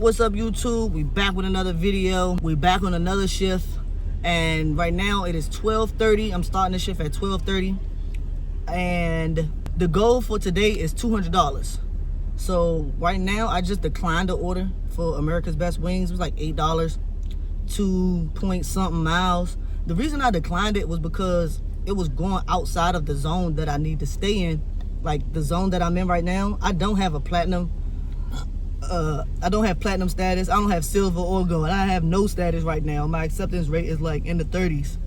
What's up, YouTube? We back with another video. We back on another shift, and right now it is 12:30. I'm starting the shift at 12:30, and the goal for today is $200. So right now I just declined the order for America's Best Wings. It was like $8, 2 point something miles. The reason I declined it was because it was going outside of the zone that I need to stay in. Like the zone that I'm in right now, I don't have a platinum. I don't have platinum status. I don't have silver or gold. I have no status right now. My acceptance rate is like in the 30s.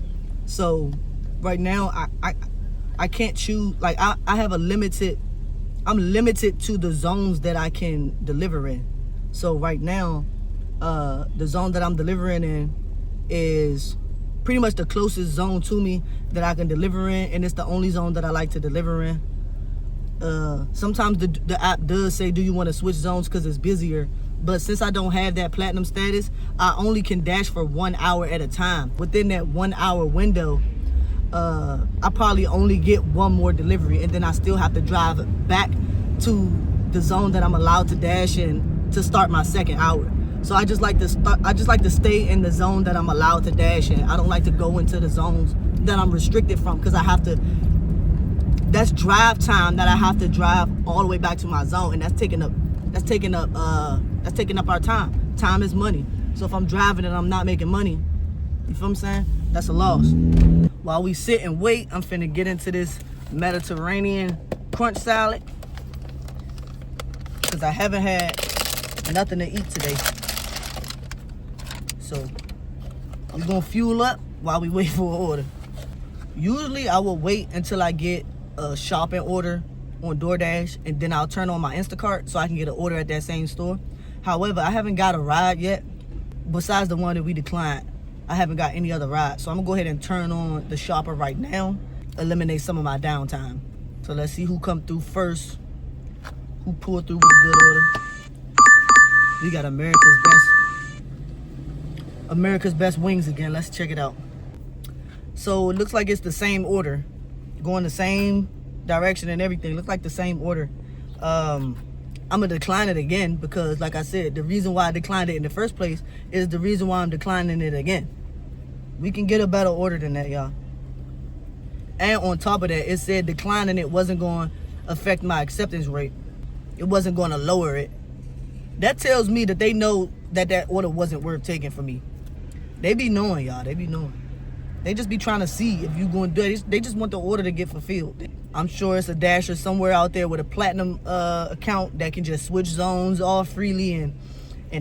So right now I can't choose. Like I have a limited. I'm limited to the zones that I can deliver in. So right now, the zone that I'm delivering in is pretty much the closest zone to me that I can deliver in, and it's the only zone that I like to deliver in. Sometimes the app does say, do you want to switch zones because it's busier, but since I don't have that platinum status, I only can dash for 1 hour at a time. Within that 1 hour window, I probably only get one more delivery, and then I still have to drive back to the zone that I'm allowed to dash in to start my second hour. So I just like to stay in the zone that I'm allowed to dash in. I don't like to go into the zones that I'm restricted from, because I have to. That's drive time that I have to drive all the way back to my zone, and that's taking up our time. Time is money. So if I'm driving and I'm not making money, you feel what I'm saying? That's a loss. While we sit and wait, I'm finna get into this Mediterranean crunch salad, because I haven't had nothing to eat today. So I'm gonna fuel up while we wait for an order. Usually I will wait until I get a shopping order on DoorDash, and then I'll turn on my Instacart so I can get an order at that same store. However, I haven't got a ride yet, besides the one that we declined. I haven't got any other ride, so I'm gonna go ahead and turn on the shopper right now, eliminate some of my downtime. So let's see who come through first, who pulled through with a good order. We got America's Best Wings again. Let's check it out. So it looks like it's the same order, going the same direction and everything. Looks like the same order. I'm gonna decline it again, because like I said, the reason why I declined it in the first place is the reason why I'm declining it again. We can get a better order than that, y'all. And on top of that, it said declining it wasn't going to affect my acceptance rate. It wasn't going to lower it. That tells me that they know that that order wasn't worth taking from me. They be knowing, y'all. They be knowing. They just be trying to see if you going to do it. They just want the order to get fulfilled. I'm sure it's a dasher somewhere out there with a platinum account that can just switch zones all freely and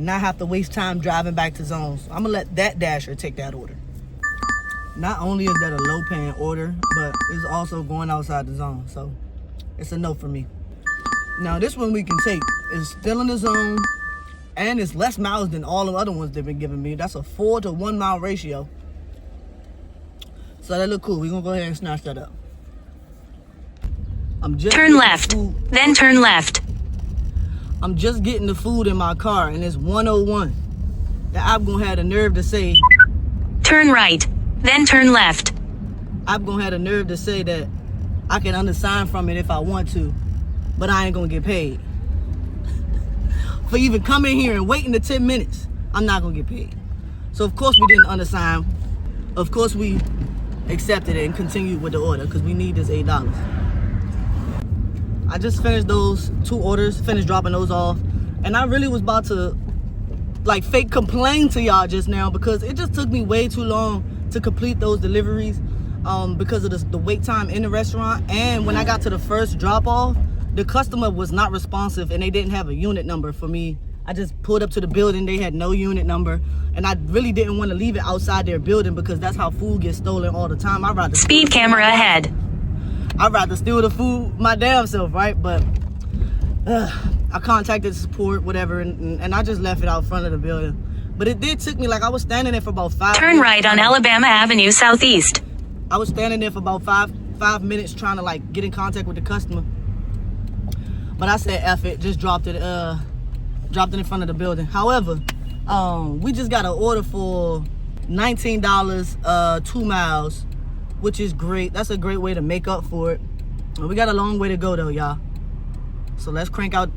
not have to waste time driving back to zones. I'm going to let that dasher take that order. Not only is that a low paying order, but it's also going outside the zone. So it's a no for me. Now this one we can take. It's still in the zone, and it's less miles than all the other ones they've been giving me. That's a 4 to 1 mile ratio. So that look cool. We're gonna go ahead and snatch that up. Turn left, then turn left. I'm just getting the food in my car, and it's 101. The app gonna have the nerve to say, turn right, then turn left. I'm gonna have the nerve to say that I can undersign from it if I want to, but I ain't gonna get paid. For even coming here and waiting the 10 minutes, I'm not gonna get paid. So of course we didn't undersign. Of course we accepted it and continued with the order, because we need this $8. I just finished those 2 orders, finished dropping those off, and I really was about to like fake complain to y'all just now, because it just took me way too long to complete those deliveries because of the wait time in the restaurant. And when I got to the first drop off, the customer was not responsive, and they didn't have a unit number for me. I just pulled up to the building, they had no unit number, and I really didn't want to leave it outside their building, because that's how food gets stolen all the time. I'd rather speed camera ahead. I'd rather steal the food my damn self, right? But I contacted support, whatever, and I just left it out front of the building. But it did took me, like I was standing there for about 5 Turn minutes. right on Alabama Avenue Southeast. I was standing there for about five minutes trying to like get in contact with the customer. But I said F it, just dropped it in front of the building. However, we just got an order for $19, 2 miles, which is great. That's a great way to make up for it. We got a long way to go though, y'all. So let's crank out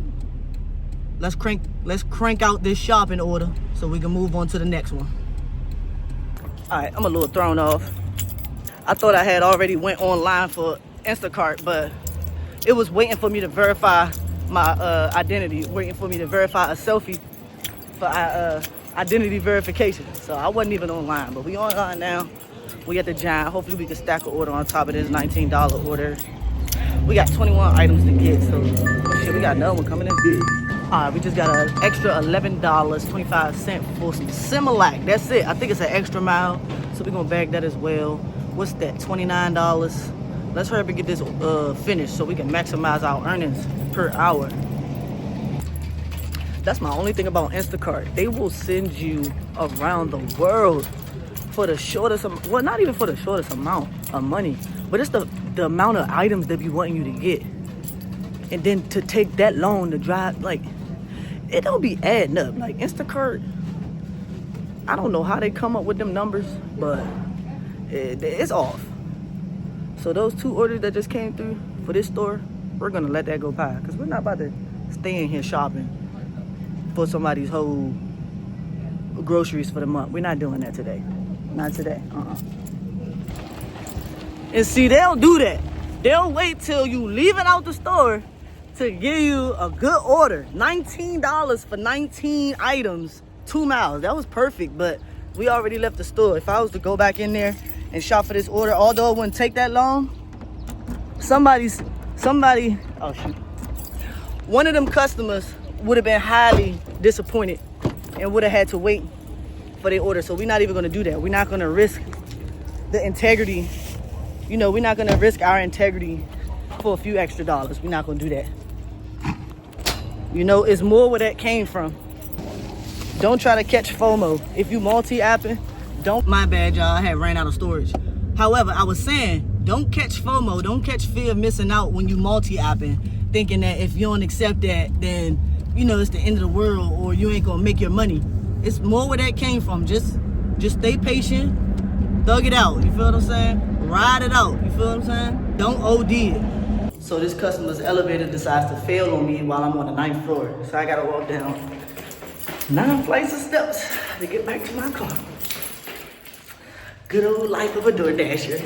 let's crank out this shopping order so we can move on to the next one. All right, I'm a little thrown off. I thought I had already went online for Instacart, but it was waiting for me to verify my identity, waiting for me to verify a selfie for identity verification. So I wasn't even online, but we online now. We at the Giant. Hopefully we can stack an order on top of this $19 order. We got 21 items to get, so shit, we got another one coming in big. All right, we just got an extra $11.25 for some Similac. That's it. I think it's an extra mile, so we're gonna bag that as well. What's that? $29. Let's hurry up and get this finished so we can maximize our earnings per hour. That's my only thing about Instacart. They will send you around the world for the shortest, well, not even for the shortest amount of money, but it's the amount of items they be wanting you to get. And then to take that long to drive, like, it don't be adding up. Like, Instacart, I don't know how they come up with them numbers, but it's off. So those 2 orders that just came through for this store, we're gonna let that go by, because we're not about to stay in here shopping for somebody's whole groceries for the month. We're not doing that today. Not today. And see, they'll do that. They'll wait till you leaving out the store to give you a good order. $19 for 19 items, 2 miles. That was perfect, but we already left the store. If I was to go back in there and shop for this order, although it wouldn't take that long, somebody, oh shoot. One of them customers would have been highly disappointed and would have had to wait for their order. So we're not even gonna do that. We're not gonna risk the integrity. You know, we're not gonna risk our integrity for a few extra dollars. We're not gonna do that. You know, it's more where that came from. Don't try to catch FOMO. If you multi-apping, don't, my bad y'all, I had ran out of storage. However, I was saying, don't catch FOMO, don't catch fear of missing out when you multi-apping, thinking that if you don't accept that, then, you know, it's the end of the world or you ain't gonna make your money. It's more where that came from. Just stay patient, thug it out, you feel what I'm saying? Ride it out, you feel what I'm saying? Don't OD it. So this customer's elevator decides to fail on me while I'm on the 9th floor. So I gotta walk down 9 flights of steps to get back to my car. Good old life of a DoorDasher.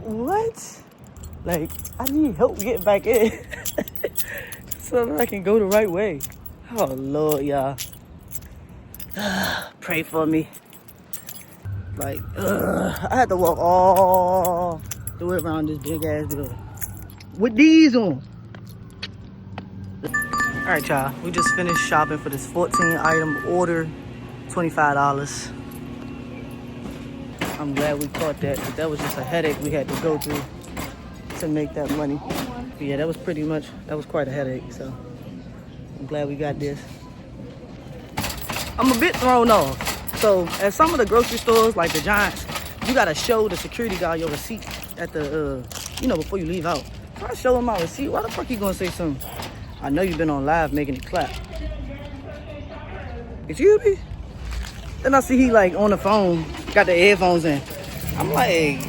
What? Like, I need help getting back in so that I can go the right way. Oh, Lord, y'all. Pray for me. Like, I had to walk all the way around this big ass building with these on. All right, y'all. We just finished shopping for this 14-item order, $25. I'm glad we caught that, because that was just a headache we had to go through to make that money. But yeah, that was quite a headache, so I'm glad we got this. I'm a bit thrown off. So at some of the grocery stores, like the Giants, you gotta show the security guard your receipt at the, before you leave out. If I show him my receipt, why the fuck you gonna say something? I know you've been on live making it clap. Excuse me? Then I see he like on the phone, got the headphones in. I'm like,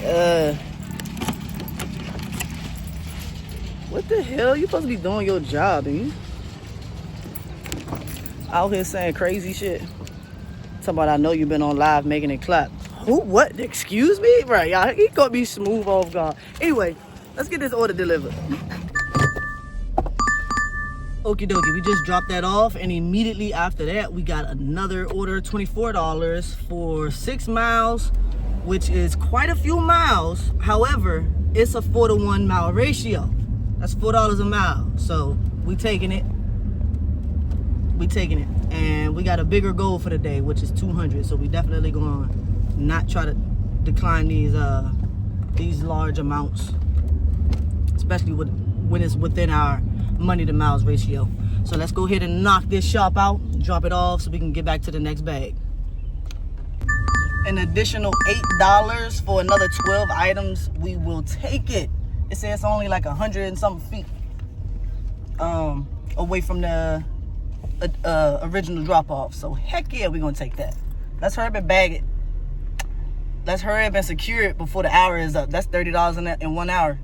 what the hell? You supposed to be doing your job, and you out here saying crazy shit. Talking about I know you've been on live making it clap. Who? What? Excuse me? Right, y'all. He gonna be smooth off guard. Anyway, let's get this order delivered. Okie dokie, we just dropped that off, and immediately after that, we got another order, $24 for 6 miles, which is quite a few miles. However, it's a 4-to-1 mile ratio. That's $4 a mile. So we taking it. And we got a bigger goal for the day, which is 200. So we definitely gonna not try to decline these large amounts, especially when it's within our money to miles ratio. So let's go ahead and knock this shop out, drop it off so we can get back to the next bag. An additional $8 for another 12 items. We will take it. It says it's only like 100 and something feet away from the original drop off. So heck yeah, we're gonna take that. Let's hurry up and bag it. Let's hurry up and secure it before the hour is up. That's $30 in 1 hour.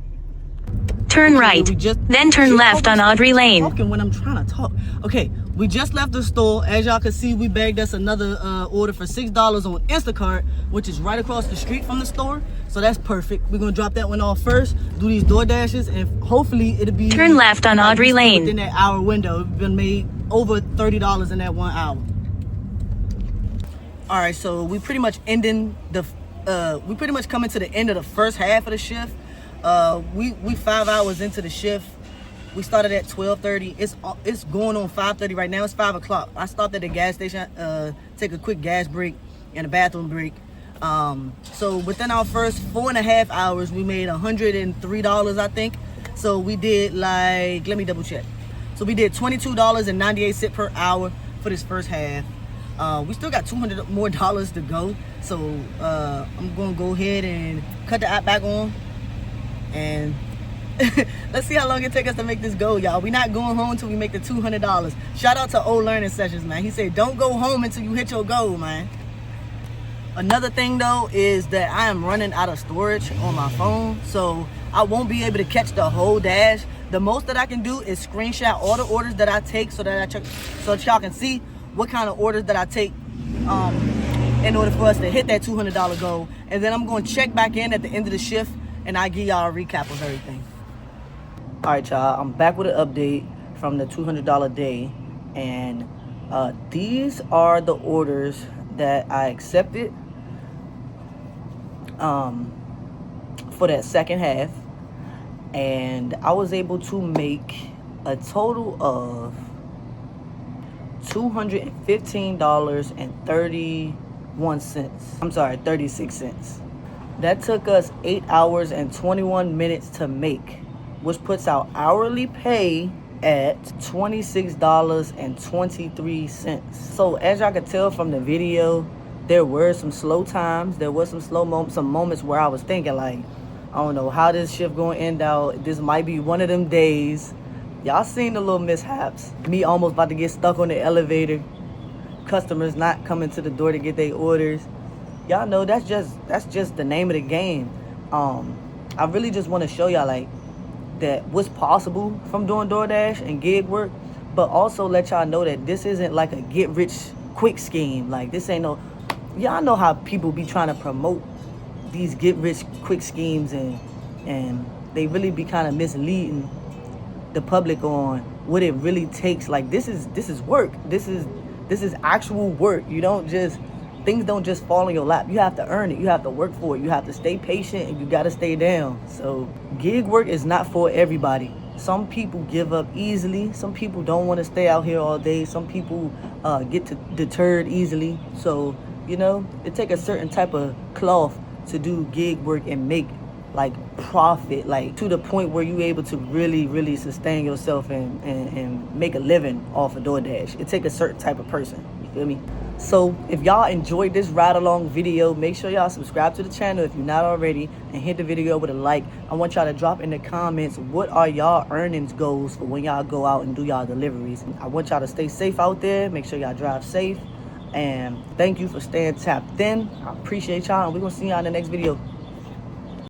Turn right, then turn left on Audrey Lane. Talking when I'm trying to talk. Okay, we just left the store. As y'all can see, we bagged us another order for $6 on Instacart, which is right across the street from the store. So that's perfect. We're gonna drop that one off first, do these DoorDashes, and hopefully it'll be turn left on Audrey Lane. Within that hour window. It's been made over $30 in that 1 hour. All right, so we pretty much ending the we pretty much coming to the end of the first half of the shift. We 5 hours into the shift. We started at 12:30. It's going on 5:30 right now. It's 5 o'clock. I stopped at the gas station, take a quick gas break and a bathroom break. So within our first 4.5 hours, we made $103, I think. So we did like, let me double check. So we did $22.98 per hour for this first half. We still got $200 more to go. So I'm gonna go ahead and cut the app back on, and let's see how long it takes us to make this go, y'all. We not going home until we make the $200. Shout out to Old Learning Sessions, man. He said, don't go home until you hit your goal, man. Another thing though is that I am running out of storage on my phone, so I won't be able to catch the whole dash. The most that I can do is screenshot all the orders that I take so that y'all can see what kind of orders that I take in order for us to hit that $200 goal. And then I'm going to check back in at the end of the shift, and I'll give y'all a recap of everything. All right, y'all, I'm back with an update from the $200 day, and these are the orders that I accepted for that second half, and I was able to make a total of $215.36. That took us 8 hours and 21 minutes to make, which puts our hourly pay at $26.23. So as y'all could tell from the video, there were some slow times. There was some some moments where I was thinking like, I don't know how this shift gonna end out. This might be one of them days. Y'all seen the little mishaps. Me almost about to get stuck on the elevator. Customers not coming to the door to get their orders. Y'all know that's just the name of the game. I really just want to show y'all like that what's possible from doing DoorDash and gig work, but also let y'all know that this isn't like a get rich quick scheme. Like this ain't no, y'all know how people be trying to promote these get rich quick schemes, and they really be kind of misleading the public on what it really takes. Like this is work. This is actual work. Things don't just fall in your lap. You have to earn it. You have to work for it. You have to stay patient, and you got to stay down. So gig work is not for everybody. Some people give up easily. Some people don't want to stay out here all day. Some people get deterred easily. So, it takes a certain type of cloth to do gig work and make like profit, like to the point where you're able to really, really sustain yourself and make a living off of DoorDash. It takes a certain type of person. You feel me? So if y'all enjoyed this ride along video, make sure y'all subscribe to the channel if you're not already, and hit the video with a like. I want y'all to drop in the comments, what are y'all earnings goals for when y'all go out and do y'all deliveries. I want y'all to stay safe out there. Make sure y'all drive safe. And thank you for staying tapped in. I appreciate y'all, and we're gonna see y'all in the next video.